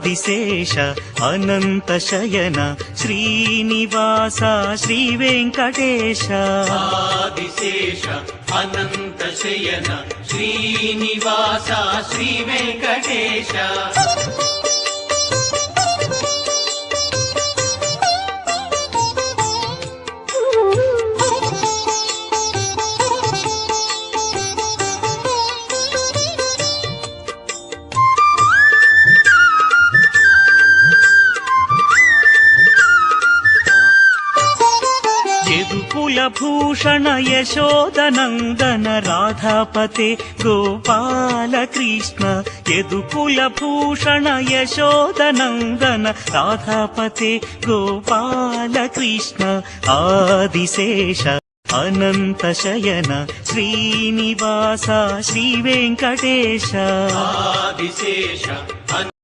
Adisesha Anantha Shayana Srinivasa Shri Venkatesha Adisesha Anantha Shayana Srinivasa Shri Venkatesha కులభూషణ యశోదనందన రాధాపతే Gopala Krishna యదుకులభూషణ యశోదనందన రాధాపతే Gopala Krishna Adisesha Anantha Shayana Srinivasa Shri Venkatesha Adisesha